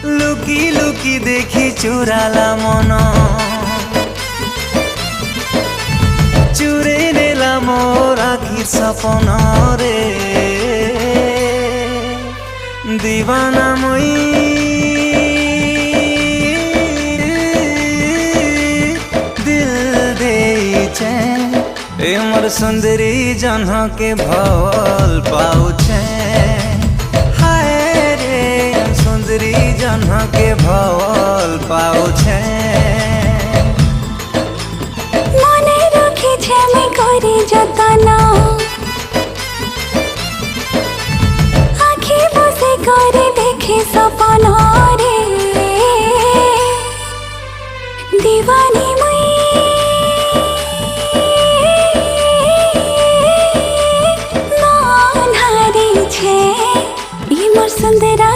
লুকি লুকি দেখি চুরালা মন, চুরে নেলাম মোর আখির সপন রে। দিবানা মই দিল দেইছে, ए मोर सुंदरी जन्ह के भल पाउछे। हाय रे सुंदरी जन्ह के भल पाउछे। मने रखिछे मैं करी जतन, आँखी बसे करे देखे सपन रे। दीवानी मुई मन हारी छे, ई मोर सुंदरा